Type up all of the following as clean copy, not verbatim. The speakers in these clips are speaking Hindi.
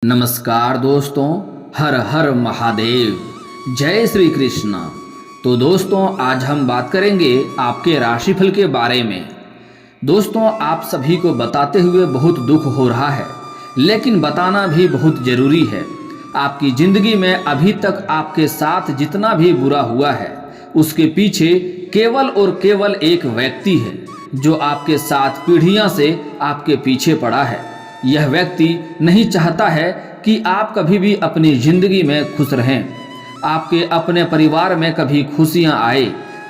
नमस्कार दोस्तों, हर हर महादेव, जय श्री कृष्ण। तो दोस्तों, आज हम बात करेंगे आपके राशिफल के बारे में। दोस्तों, आप सभी को बताते हुए बहुत दुख हो रहा है, लेकिन बताना भी बहुत जरूरी है। आपकी जिंदगी में अभी तक आपके साथ जितना भी बुरा हुआ है, उसके पीछे केवल और केवल एक व्यक्ति है जो आपके साथ पीढ़ियों से आपके पीछे पड़ा है। यह व्यक्ति नहीं चाहता है कि आप कभी भी अपनी जिंदगी में खुश रहें, आपके अपने परिवार में कभी खुशियां आए,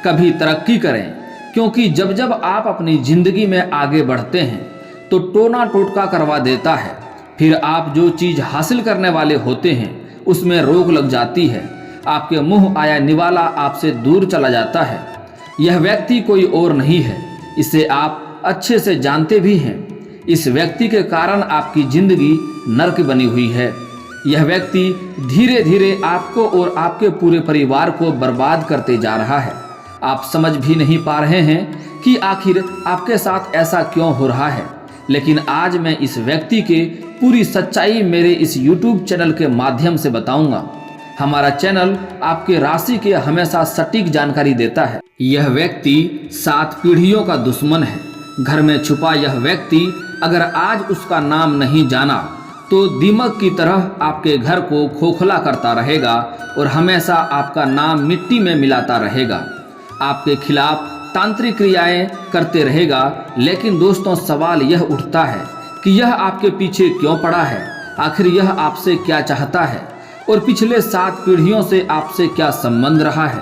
कभी तरक्की करें। क्योंकि जब जब आप अपनी जिंदगी में आगे बढ़ते हैं तो टोना टोटका करवा देता है। फिर आप जो चीज़ हासिल करने वाले होते हैं उसमें रोक लग जाती है। आपके मुंह आया निवाला आपसे दूर चला जाता है। यह व्यक्ति कोई और नहीं है, इसे आप अच्छे से जानते भी हैं। इस व्यक्ति के कारण आपकी जिंदगी नर्क बनी हुई है। यह व्यक्ति धीरे धीरे आपको और आपके पूरे परिवार को बर्बाद करते जा रहा है। आप समझ भी नहीं पा रहे हैं कि आखिर आपके साथ ऐसा क्यों हो रहा है। लेकिन आज मैं इस व्यक्ति के पूरी सच्चाई मेरे इस YouTube चैनल के माध्यम से बताऊंगा। हमारा चैनल आपके राशि के हमेशा सटीक जानकारी देता है। यह व्यक्ति 7 पीढ़ियों का दुश्मन है। घर में छुपा यह व्यक्ति अगर आज उसका नाम नहीं जाना तो दीमक की तरह आपके घर को खोखला करता रहेगा और हमेशा आपका नाम मिट्टी में मिलाता रहेगा, आपके खिलाफ तांत्रिक क्रियाएं करते रहेगा। लेकिन दोस्तों, सवाल यह उठता है कि यह आपके पीछे क्यों पड़ा है, आखिर यह आपसे क्या चाहता है और पिछले 7 पीढ़ियों से आपसे क्या संबंध रहा है,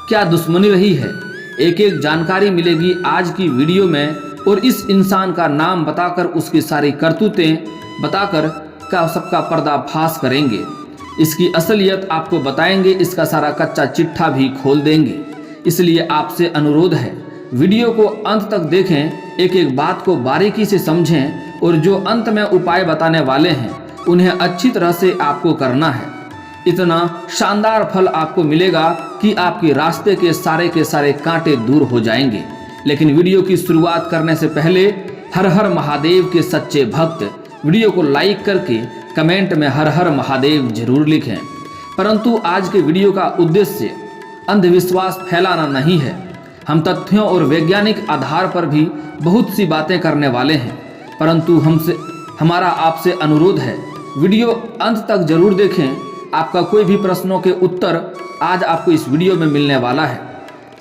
क्या दुश्मनी रही है। एक एक जानकारी मिलेगी आज की वीडियो में और इस इंसान का नाम बताकर उसकी सारी करतूतें बताकर का सबका पर्दाफाश करेंगे। इसकी असलियत आपको बताएंगे, इसका सारा कच्चा चिट्ठा भी खोल देंगे। इसलिए आपसे अनुरोध है, वीडियो को अंत तक देखें, एक एक बात को बारीकी से समझें और जो अंत में उपाय बताने वाले हैं उन्हें अच्छी तरह से आपको करना है। इतना शानदार फल आपको मिलेगा कि आपके रास्ते के सारे कांटे दूर हो जाएंगे। लेकिन वीडियो की शुरुआत करने से पहले हर हर महादेव के सच्चे भक्त वीडियो को लाइक करके कमेंट में हर हर महादेव जरूर लिखें। परंतु आज के वीडियो का उद्देश्य अंधविश्वास फैलाना नहीं है। हम तथ्यों और वैज्ञानिक आधार पर भी बहुत सी बातें करने वाले हैं। परंतु हमारा आपसे अनुरोध है, वीडियो अंत तक जरूर देखें। आपका कोई भी प्रश्नों के उत्तर आज आपको इस वीडियो में मिलने वाला है।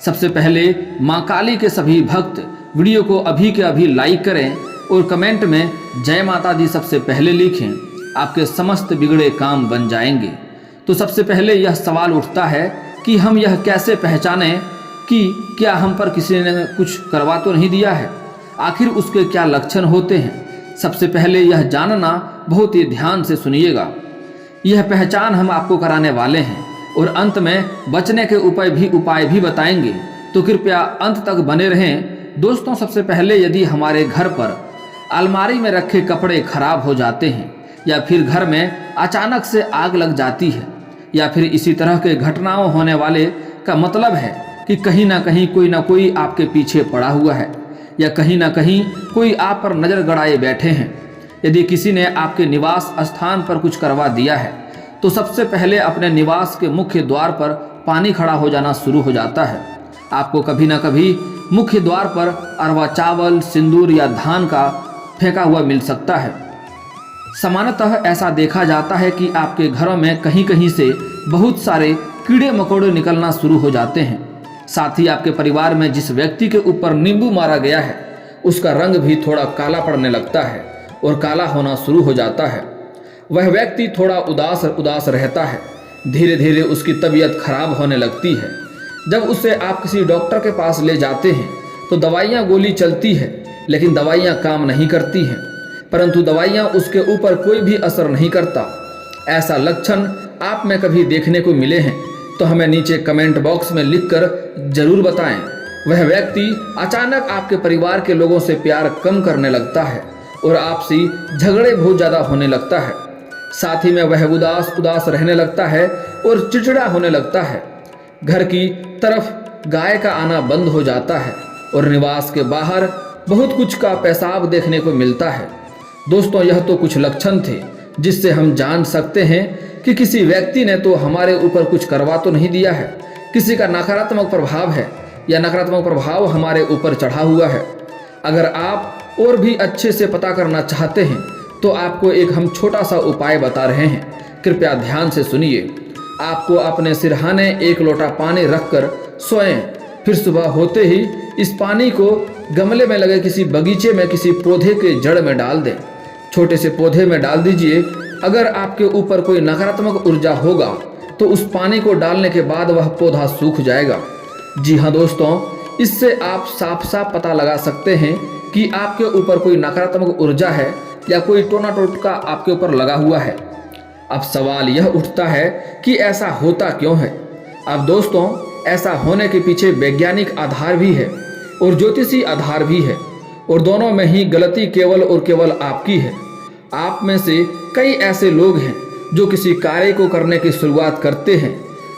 सबसे पहले मां काली के सभी भक्त वीडियो को अभी के अभी लाइक करें और कमेंट में जय माता दी सबसे पहले लिखें। आपके समस्त बिगड़े काम बन जाएंगे। तो सबसे पहले यह सवाल उठता है कि हम यह कैसे पहचानें कि क्या हम पर किसी ने कुछ करवा तो नहीं दिया है, आखिर उसके क्या लक्षण होते हैं। सबसे पहले यह जानना बहुत ही ध्यान से सुनिएगा। यह पहचान हम आपको कराने वाले हैं और अंत में बचने के उपाय भी बताएंगे, तो कृपया अंत तक बने रहें। दोस्तों, सबसे पहले यदि हमारे घर पर अलमारी में रखे कपड़े खराब हो जाते हैं या फिर घर में अचानक से आग लग जाती है या फिर इसी तरह के घटनाओं होने वाले का मतलब है कि कहीं ना कहीं कोई ना कोई आपके पीछे पड़ा हुआ है या कहीं ना कहीं कोई आप पर नज़र गड़ाए बैठे हैं। यदि किसी ने आपके निवास स्थान पर कुछ करवा दिया है तो सबसे पहले अपने निवास के मुख्य द्वार पर पानी खड़ा हो जाना शुरू हो जाता है। आपको कभी ना कभी मुख्य द्वार पर अरवा चावल, सिंदूर या धान का फेंका हुआ मिल सकता है। सामान्यतः ऐसा देखा जाता है कि आपके घरों में कहीं कहीं से बहुत सारे कीड़े मकोड़े निकलना शुरू हो जाते हैं। साथ ही आपके परिवार में जिस व्यक्ति के ऊपर नींबू मारा गया है उसका रंग भी थोड़ा काला पड़ने लगता है और काला होना शुरू हो जाता है। वह व्यक्ति थोड़ा उदास रहता है। धीरे धीरे उसकी तबीयत खराब होने लगती है। जब उसे आप किसी डॉक्टर के पास ले जाते हैं तो दवाइयाँ गोली चलती है, लेकिन दवाइयाँ काम नहीं करती हैं। परंतु दवाइयाँ उसके ऊपर कोई भी असर नहीं करता। ऐसा लक्षण आप में कभी देखने को मिले हैं तो हमें नीचे कमेंट बॉक्स में लिखकर जरूर बताएं। वह व्यक्ति अचानक आपके परिवार के लोगों से प्यार कम करने लगता है और आपसी झगड़े बहुत ज़्यादा होने लगता है। साथ ही में वह उदास रहने लगता है और चिड़चिड़ा होने लगता है। घर की तरफ गाय का आना बंद हो जाता है और निवास के बाहर बहुत कुछ का पेशाब देखने को मिलता है। दोस्तों, यह तो कुछ लक्षण थे जिससे हम जान सकते हैं कि किसी व्यक्ति ने तो हमारे ऊपर कुछ करवा तो नहीं दिया है, किसी का नकारात्मक प्रभाव है या नकारात्मक प्रभाव हमारे ऊपर चढ़ा हुआ है। अगर आप और भी अच्छे से पता करना चाहते हैं तो आपको एक हम छोटा सा उपाय बता रहे हैं, कृपया ध्यान से सुनिए। आपको अपने सिरहाने एक लोटा पानी रखकर सोएं, फिर सुबह होते ही इस पानी को गमले में लगे किसी बगीचे में किसी पौधे के जड़ में डाल दें। छोटे से पौधे में डाल दीजिए। अगर आपके ऊपर कोई नकारात्मक ऊर्जा होगा तो उस पानी को डालने के बाद वह पौधा सूख जाएगा। जी हाँ दोस्तों, इससे आप साफ साफ पता लगा सकते हैं कि आपके ऊपर कोई नकारात्मक ऊर्जा है या कोई टोना टोटका आपके ऊपर लगा हुआ है। अब सवाल यह उठता है कि ऐसा होता क्यों है। अब दोस्तों, ऐसा होने के पीछे वैज्ञानिक आधार भी है और ज्योतिषी आधार भी है, और दोनों में ही गलती केवल और केवल आपकी है। आप में से कई ऐसे लोग हैं जो किसी कार्य को करने की शुरुआत करते हैं,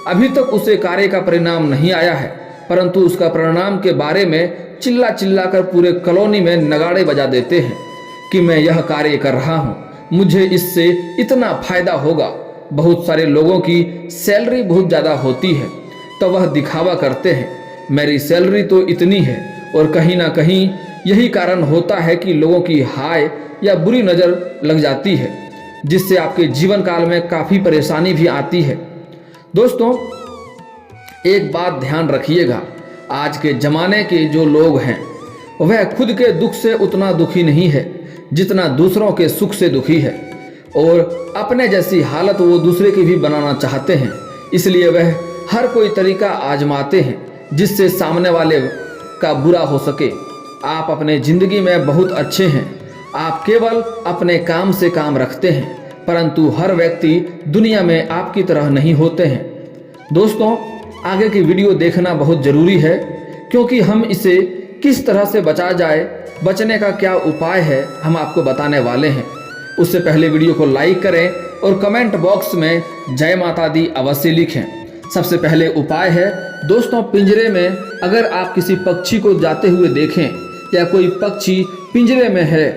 अभी तक उसे कार्य का परिणाम नहीं आया है, परंतु उसका परिणाम के बारे में चिल्ला चिल्ला कर पूरे कॉलोनी में नगाड़े बजा देते हैं कि मैं यह कार्य कर रहा हूँ, मुझे इससे इतना फायदा होगा। बहुत सारे लोगों की सैलरी बहुत ज़्यादा होती है तो वह दिखावा करते हैं, मेरी सैलरी तो इतनी है, और कहीं ना कहीं यही कारण होता है कि लोगों की हाय या बुरी नज़र लग जाती है, जिससे आपके जीवन काल में काफ़ी परेशानी भी आती है। दोस्तों, एक बात ध्यान रखिएगा, आज के ज़माने के जो लोग हैं वह खुद के दुख से उतना दुखी नहीं है जितना दूसरों के सुख से दुखी है, और अपने जैसी हालत वो दूसरे की भी बनाना चाहते हैं। इसलिए वह हर कोई तरीका आजमाते हैं जिससे सामने वाले का बुरा हो सके। आप अपने ज़िंदगी में बहुत अच्छे हैं, आप केवल अपने काम से काम रखते हैं, परंतु हर व्यक्ति दुनिया में आपकी तरह नहीं होते हैं। दोस्तों, आगे की वीडियो देखना बहुत ज़रूरी है, क्योंकि हम इसे किस तरह से बचा जाए, बचने का क्या उपाय है, हम आपको बताने वाले हैं। उससे पहले वीडियो को लाइक करें और कमेंट बॉक्स में जय माता दी अवश्य लिखें। सबसे पहले उपाय है दोस्तों, पिंजरे में अगर आप किसी पक्षी को जाते हुए देखें या कोई पक्षी पिंजरे में है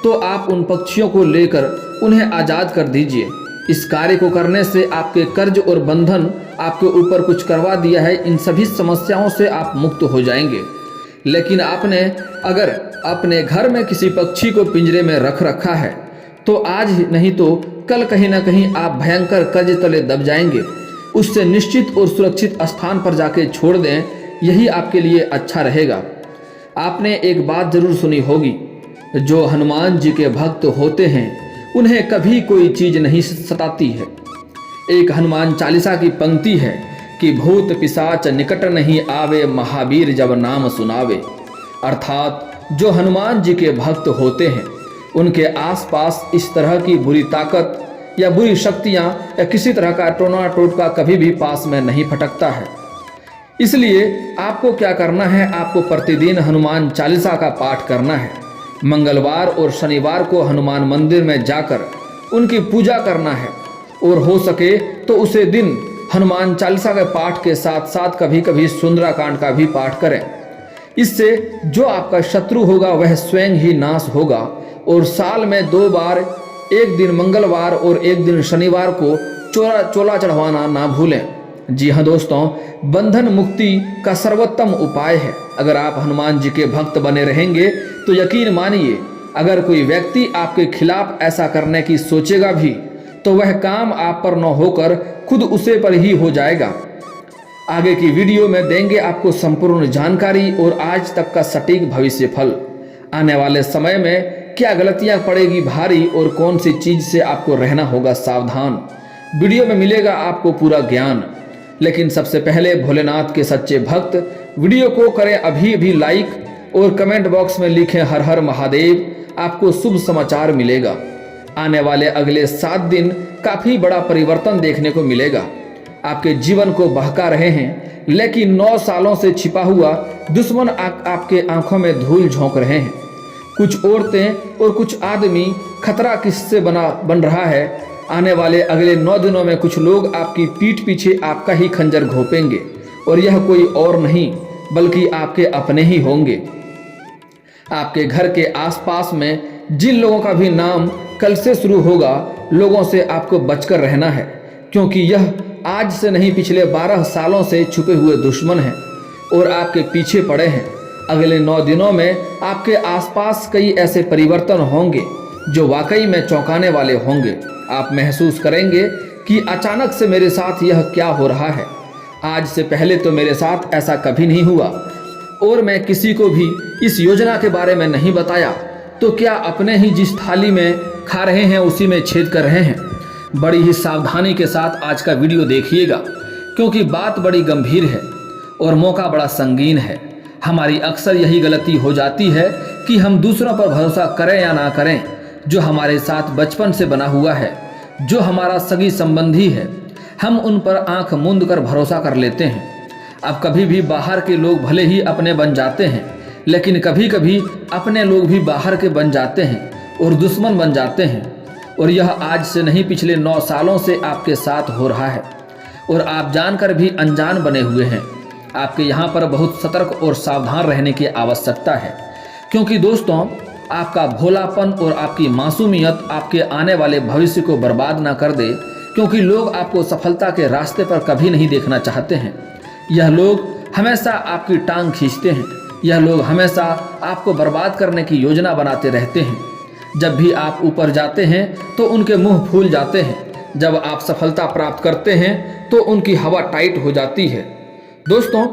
तो आप उन पक्षियों को लेकर उन्हें आज़ाद कर दीजिए। इस कार्य को करने से आपके कर्ज और बंधन, आपके ऊपर कुछ करवा दिया है, इन सभी समस्याओं से आप मुक्त हो जाएंगे। लेकिन आपने अगर अपने घर में किसी पक्षी को पिंजरे में रख रखा है तो आज नहीं तो कल कहीं ना कहीं आप भयंकर कर्ज तले दब जाएंगे। उससे निश्चित और सुरक्षित स्थान पर जाके छोड़ दें, यही आपके लिए अच्छा रहेगा। आपने एक बात जरूर सुनी होगी, जो हनुमान जी के भक्त होते हैं उन्हें कभी कोई चीज़ नहीं सताती है। एक हनुमान चालीसा की पंक्ति है कि भूत पिशाच निकट नहीं आवे, महावीर जब नाम सुनावे। अर्थात जो हनुमान जी के भक्त होते हैं उनके आसपास इस तरह की बुरी ताकत या बुरी शक्तियाँ या किसी तरह का टोना टोटका कभी भी पास में नहीं फटकता है। इसलिए आपको क्या करना है, आपको प्रतिदिन हनुमान चालीसा का पाठ करना है। मंगलवार और शनिवार को हनुमान मंदिर में जाकर उनकी पूजा करना है, और हो सके तो उसे दिन हनुमान चालीसा के पाठ के साथ साथ कभी कभी सुंदराकांड का भी पाठ करें। इससे जो आपका शत्रु होगा वह स्वयं ही नाश होगा। और साल में 2 बार, एक दिन मंगलवार और एक दिन शनिवार को चोला चढ़वाना ना भूलें। जी हाँ दोस्तों, बंधन मुक्ति का सर्वोत्तम उपाय है। अगर आप हनुमान जी के भक्त बने रहेंगे तो यकीन मानिए, अगर कोई व्यक्ति आपके खिलाफ ऐसा करने की सोचेगा भी तो वह काम आप पर न होकर खुद उसे पर ही हो जाएगा। आगे की वीडियो में देंगे आपको संपूर्ण जानकारी और आज तक का सटीक भविष्य फल। आने वाले समय में क्या गलतियां पड़ेगी भारी और कौन सी चीज से आपको रहना होगा सावधान। वीडियो में मिलेगा आपको पूरा ज्ञान। लेकिन सबसे पहले भोलेनाथ के सच्चे भक्त वीडियो को करें अभी लाइक और कमेंट बॉक्स में लिखें हर हर महादेव। आपको शुभ समाचार मिलेगा। आने वाले अगले 7 दिन काफ़ी बड़ा परिवर्तन देखने को मिलेगा। आपके जीवन को बहका रहे हैं, लेकिन 9 सालों से छिपा हुआ दुश्मन आपके आंखों में धूल झोंक रहे हैं। कुछ औरतें और कुछ आदमी खतरा किससे बन रहा है। आने वाले अगले 9 दिनों में कुछ लोग आपकी पीठ पीछे आपका ही खंजर घोंपेंगे, और यह कोई और नहीं बल्कि आपके अपने ही होंगे। आपके घर के आसपास में जिन लोगों का भी नाम कल से शुरू होगा, लोगों से आपको बचकर रहना है, क्योंकि यह आज से नहीं पिछले 12 सालों से छुपे हुए दुश्मन हैं और आपके पीछे पड़े हैं। अगले 9 दिनों में आपके आसपास कई ऐसे परिवर्तन होंगे जो वाकई में चौंकाने वाले होंगे। आप महसूस करेंगे कि अचानक से मेरे साथ यह क्या हो रहा है। आज से पहले तो मेरे साथ ऐसा कभी नहीं हुआ और मैं किसी को भी इस योजना के बारे में नहीं बताया, तो क्या अपने ही जिस थाली में खा रहे हैं उसी में छेद कर रहे हैं। बड़ी ही सावधानी के साथ आज का वीडियो देखिएगा, क्योंकि बात बड़ी गंभीर है और मौका बड़ा संगीन है। हमारी अक्सर यही गलती हो जाती है कि हम दूसरों पर भरोसा करें या ना करें। जो हमारे साथ बचपन से बना हुआ है, जो हमारा सगी संबंधी है, हम उन पर आंख मूंद कर भरोसा कर लेते हैं। अब कभी भी बाहर के लोग भले ही अपने बन जाते हैं, लेकिन कभी कभी अपने लोग भी बाहर के बन जाते हैं और दुश्मन बन जाते हैं। और यह आज से नहीं पिछले 9 सालों से आपके साथ हो रहा है और आप जानकर भी अनजान बने हुए हैं। आपके यहाँ पर बहुत सतर्क और सावधान रहने की आवश्यकता है, क्योंकि दोस्तों आपका भोलापन और आपकी मासूमियत आपके आने वाले भविष्य को बर्बाद ना कर दे, क्योंकि लोग आपको सफलता के रास्ते पर कभी नहीं देखना चाहते हैं। यह लोग हमेशा आपकी टांग खींचते हैं। यह लोग हमेशा आपको बर्बाद करने की योजना बनाते रहते हैं। जब भी आप ऊपर जाते हैं तो उनके मुंह फूल जाते हैं। जब आप सफलता प्राप्त करते हैं तो उनकी हवा टाइट हो जाती है। दोस्तों,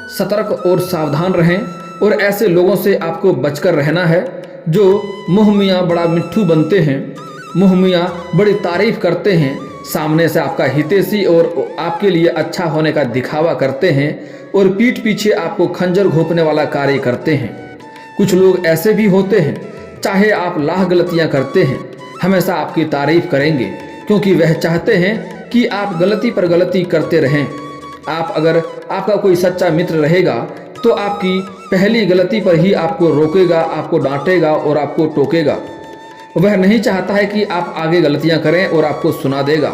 सतर्क और सावधान रहें और ऐसे लोगों से आपको बचकर रहना है जो मुँह मियाँ बड़ा मिट्ठू बनते हैं, मुँह मियाँ बड़ी तारीफ करते हैं, सामने से आपका हितैषी और आपके लिए अच्छा होने का दिखावा करते हैं और पीठ पीछे आपको खंजर घोंपने वाला कार्य करते हैं। कुछ लोग ऐसे भी होते हैं, चाहे आप लाख गलतियां करते हैं, हमेशा आपकी तारीफ करेंगे, क्योंकि वह चाहते हैं कि आप गलती पर गलती करते रहें। अगर आपका कोई सच्चा मित्र रहेगा तो आपकी पहली गलती पर ही आपको रोकेगा, आपको डांटेगा और आपको टोकेगा। वह नहीं चाहता है कि आप आगे गलतियां करें और आपको सुना देगा,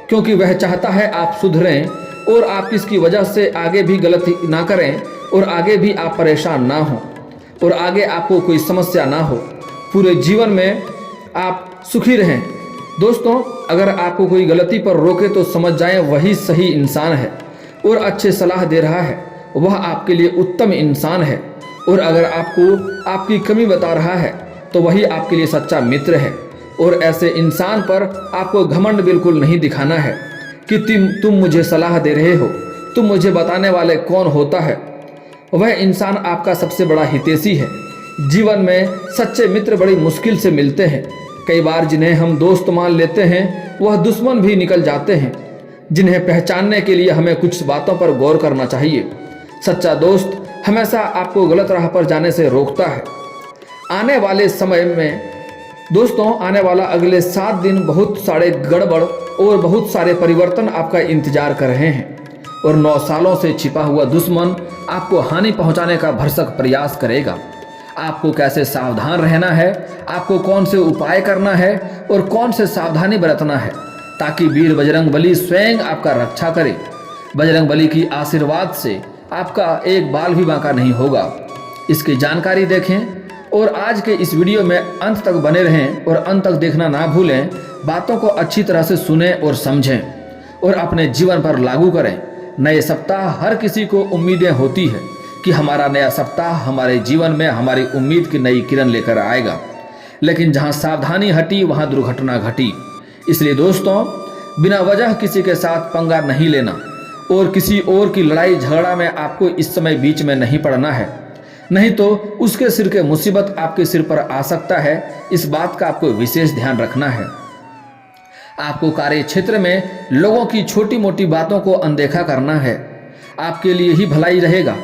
क्योंकि वह चाहता है आप सुधरें और आप इसकी वजह से आगे भी गलती ना करें और आगे भी आप परेशान ना हो और आगे आपको कोई समस्या ना हो। पूरे जीवन में आप सुखी रहें। दोस्तों, अगर आपको कोई गलती पर रोके तो समझ जाएं वही सही इंसान है और अच्छे सलाह दे रहा है, वह आपके लिए उत्तम इंसान है। और अगर आपको आपकी कमी बता रहा है तो वही आपके लिए सच्चा मित्र है। और ऐसे इंसान पर आपको घमंड बिल्कुल नहीं दिखाना है कि तुम मुझे सलाह दे रहे हो, तुम मुझे बताने वाले कौन होता है। वह इंसान आपका सबसे बड़ा हितैषी है। जीवन में सच्चे मित्र बड़ी मुश्किल से मिलते हैं। कई बार जिन्हें हम दोस्त मान लेते हैं वह दुश्मन भी निकल जाते हैं, जिन्हें पहचानने के लिए हमें कुछ बातों पर गौर करना चाहिए। सच्चा दोस्त हमेशा आपको गलत राह पर जाने से रोकता है। आने वाले समय में दोस्तों, आने वाला अगले 7 दिन बहुत सारे गड़बड़ और बहुत सारे परिवर्तन आपका इंतजार कर रहे हैं और 9 सालों से छिपा हुआ दुश्मन आपको हानि पहुंचाने का भरसक प्रयास करेगा। आपको कैसे सावधान रहना है, आपको कौन से उपाय करना है और कौन से सावधानी बरतना है, ताकि वीर बजरंग बली स्वयं आपका रक्षा करे। बजरंग बली की आशीर्वाद से आपका एक बाल भी बांका नहीं होगा। इसकी जानकारी देखें और आज के इस वीडियो में अंत तक बने रहें और अंत तक देखना ना भूलें। बातों को अच्छी तरह से सुनें और समझें और अपने जीवन पर लागू करें। नए सप्ताह हर किसी को उम्मीदें होती है कि हमारा नया सप्ताह हमारे जीवन में हमारी उम्मीद की नई किरण लेकर आएगा, लेकिन जहां सावधानी हटी वहां दुर्घटना घटी। इसलिए दोस्तों, बिना वजह किसी के साथ पंगा नहीं लेना और किसी और की लड़ाई झगड़ा में आपको इस समय बीच में नहीं पड़ना है, नहीं तो उसके सिर के मुसीबत आपके सिर पर आ सकता है। इस बात का आपको विशेष ध्यान रखना है। आपको कार्य क्षेत्र में लोगों की छोटी मोटी बातों को अनदेखा करना है, आपके लिए ही भलाई रहेगा।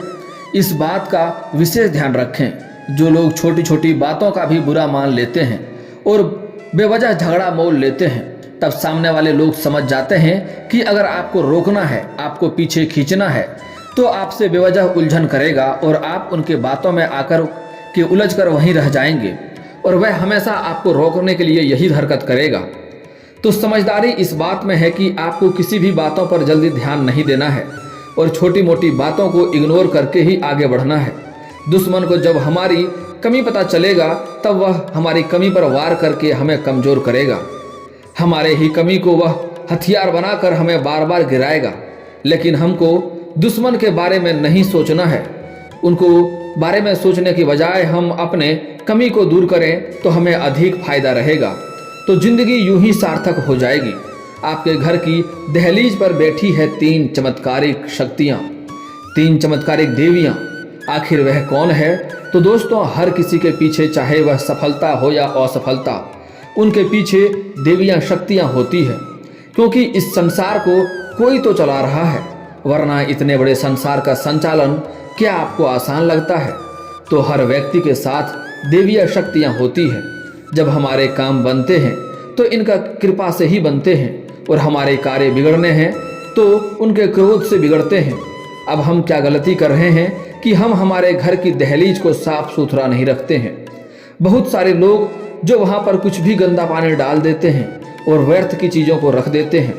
इस बात का विशेष ध्यान रखें। जो लोग छोटी छोटी बातों का भी बुरा मान लेते हैं और बेवजह झगड़ा मोल लेते हैं, तब सामने वाले लोग समझ जाते हैं कि अगर आपको रोकना है, आपको पीछे खींचना है, तो आपसे बेवजह उलझन करेगा और आप उनके बातों में आकर के उलझ कर वहीं रह जाएंगे और वह हमेशा आपको रोकने के लिए यही हरकत करेगा। तो समझदारी इस बात में है कि आपको किसी भी बातों पर जल्दी ध्यान नहीं देना है और छोटी मोटी बातों को इग्नोर करके ही आगे बढ़ना है। दुश्मन को जब हमारी कमी पता चलेगा तब वह हमारी कमी पर वार करके हमें कमज़ोर करेगा। हमारे ही कमी को वह हथियार बनाकर हमें बार बार गिराएगा। लेकिन हमको दुश्मन के बारे में नहीं सोचना है। उनको बारे में सोचने की बजाय हम अपने कमी को दूर करें तो हमें अधिक फायदा रहेगा। तो जिंदगी यूं ही सार्थक हो जाएगी। आपके घर की दहलीज पर बैठी है 3 चमत्कारिक शक्तियाँ, 3 चमत्कारिक देवियाँ। आखिर वह कौन है? तो दोस्तों, हर किसी के पीछे, चाहे वह सफलता हो या असफलता, उनके पीछे देवियाँ शक्तियाँ होती है। क्योंकि इस संसार को कोई तो चला रहा है, वरना इतने बड़े संसार का संचालन क्या आपको आसान लगता है? तो हर व्यक्ति के साथ देवियाँ शक्तियाँ होती है। जब हमारे काम बनते हैं तो इनका कृपा से ही बनते हैं, और हमारे कार्य बिगड़ने हैं तो उनके क्रोध से बिगड़ते हैं। अब हम क्या गलती कर रहे हैं कि हम हमारे घर की दहलीज को साफ सुथरा नहीं रखते हैं। बहुत सारे लोग जो वहाँ पर कुछ भी गंदा पानी डाल देते हैं और व्यर्थ की चीज़ों को रख देते हैं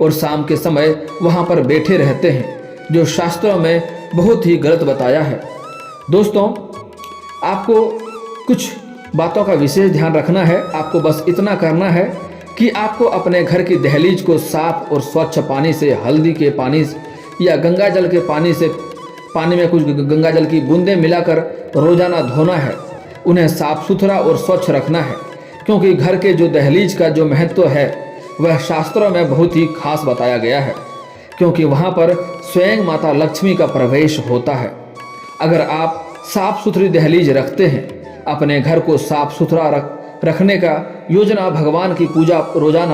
और शाम के समय वहाँ पर बैठे रहते हैं, जो शास्त्रों में बहुत ही गलत बताया है। दोस्तों, आपको कुछ बातों का विशेष ध्यान रखना है। आपको बस इतना करना है कि आपको अपने घर की दहलीज को साफ और स्वच्छ पानी से, हल्दी के पानी या गंगा जल के पानी में कुछ गंगा जल की बूंदें मिलाकर रोजाना धोना है। उन्हें साफ सुथरा और स्वच्छ रखना है, क्योंकि घर के जो दहलीज का जो महत्व है वह शास्त्रों में बहुत ही खास बताया गया है, क्योंकि वहाँ पर स्वयं माता लक्ष्मी का प्रवेश होता है। अगर आप साफ सुथरी दहलीज रखते हैं, अपने घर को साफ सुथरा रखने का रोजाना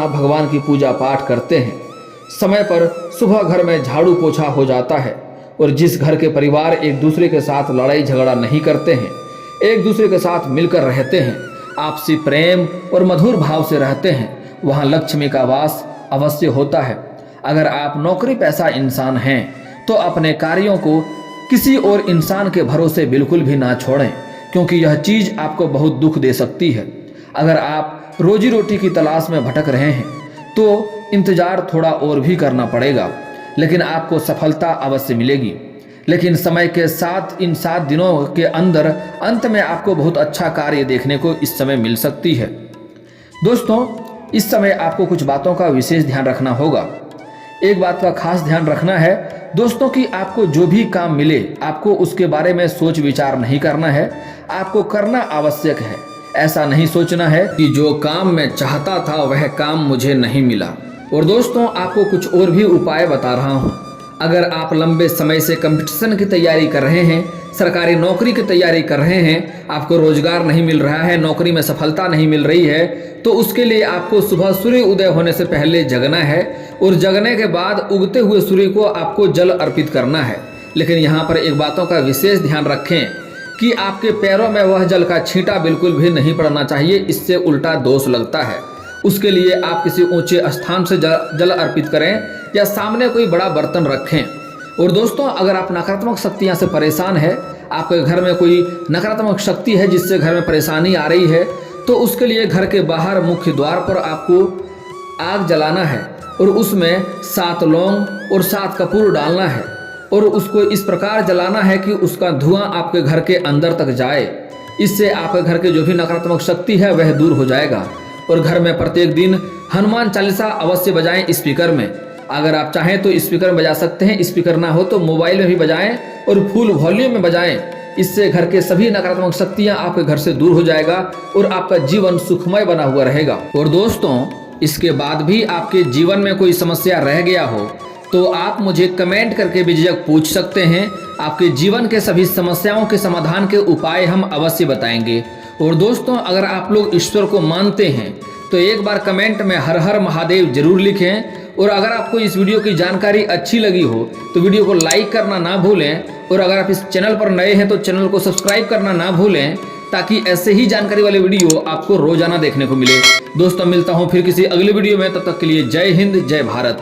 भगवान की पूजा पाठ करते हैं, समय पर सुबह घर में झाड़ू पोछा हो जाता है, और जिस घर के परिवार एक दूसरे के साथ लड़ाई झगड़ा नहीं करते हैं, एक दूसरे के साथ मिलकर रहते हैं, आपसी प्रेम और मधुर भाव से रहते हैं, वहाँ लक्ष्मी का वास अवश्य होता है। अगर आप नौकरी पैसा इंसान हैं तो अपने कार्यों को किसी और इंसान के भरोसे बिल्कुल भी ना छोड़ें, क्योंकि यह चीज़ आपको बहुत दुख दे सकती है। अगर आप रोजी रोटी की तलाश में भटक रहे हैं तो इंतज़ार थोड़ा और भी करना पड़ेगा, लेकिन आपको सफलता अवश्य मिलेगी। लेकिन समय के साथ इन 7 दिनों के अंदर अंत में आपको बहुत अच्छा कार्य देखने को इस समय मिल सकती है। दोस्तों, इस समय आपको कुछ बातों का विशेष ध्यान रखना होगा। एक बात का खास ध्यान रखना है दोस्तों कि आपको जो भी काम मिले, आपको उसके बारे में सोच विचार नहीं करना है, आपको करना आवश्यक है। ऐसा नहीं सोचना है कि जो काम मैं चाहता था वह काम मुझे नहीं मिला। और दोस्तों, आपको कुछ और भी उपाय बता रहा हूँ। अगर आप लंबे समय से कंपटीशन की तैयारी कर रहे हैं, सरकारी नौकरी की तैयारी कर रहे हैं, आपको रोजगार नहीं मिल रहा है, नौकरी में सफलता नहीं मिल रही है, तो उसके लिए आपको सुबह सूर्य उदय होने से पहले जगना है, और जगने के बाद उगते हुए सूर्य को आपको जल अर्पित करना है। लेकिन यहाँ पर एक बातों का विशेष ध्यान रखें कि आपके पैरों में वह जल का छींटा बिल्कुल भी नहीं पड़ना चाहिए, इससे उल्टा दोष लगता है। उसके लिए आप किसी ऊंचे स्थान से जल अर्पित करें या सामने कोई बड़ा बर्तन रखें। और दोस्तों, अगर आप नकारात्मक शक्तियां से परेशान है, आपके घर में कोई नकारात्मक शक्ति है जिससे घर में परेशानी आ रही है, तो उसके लिए घर के बाहर मुख्य द्वार पर आपको आग जलाना है और उसमें 7 लौंग और 7 कपूर डालना है, और उसको इस प्रकार जलाना है कि उसका धुआं आपके घर के अंदर तक जाए। इससे आपके घर के जो भी नकारात्मक शक्ति है वह दूर हो जाएगा। और घर में प्रत्येक दिन हनुमान चालीसा अवश्य बजाएं स्पीकर में। अगर आप चाहें तो स्पीकर में बजा सकते हैं, स्पीकर ना हो तो मोबाइल में भी बजाएं और फुल वॉल्यूम में बजाएं। इससे घर के सभी नकारात्मक शक्तियां आपके घर से दूर हो जाएगा और आपका जीवन सुखमय बना हुआ रहेगा। और दोस्तों, इसके बाद भी आपके जीवन में कोई समस्या रह गया हो तो आप मुझे कमेंट करके बेझिझक पूछ सकते हैं। आपके जीवन के सभी समस्याओं के समाधान के उपाय हम अवश्य बताएंगे। और दोस्तों, अगर आप लोग ईश्वर को मानते हैं तो एक बार कमेंट में हर हर महादेव जरूर लिखें। और अगर आपको इस वीडियो की जानकारी अच्छी लगी हो तो वीडियो को लाइक करना ना भूलें। और अगर आप इस चैनल पर नए हैं तो चैनल को सब्सक्राइब करना ना भूलें, ताकि ऐसे ही जानकारी वाले वीडियो आपको रोजाना देखने को मिले। दोस्तों, मिलता हूँ फिर किसी अगले वीडियो में, तब तक के लिए जय हिंद, जय भारत।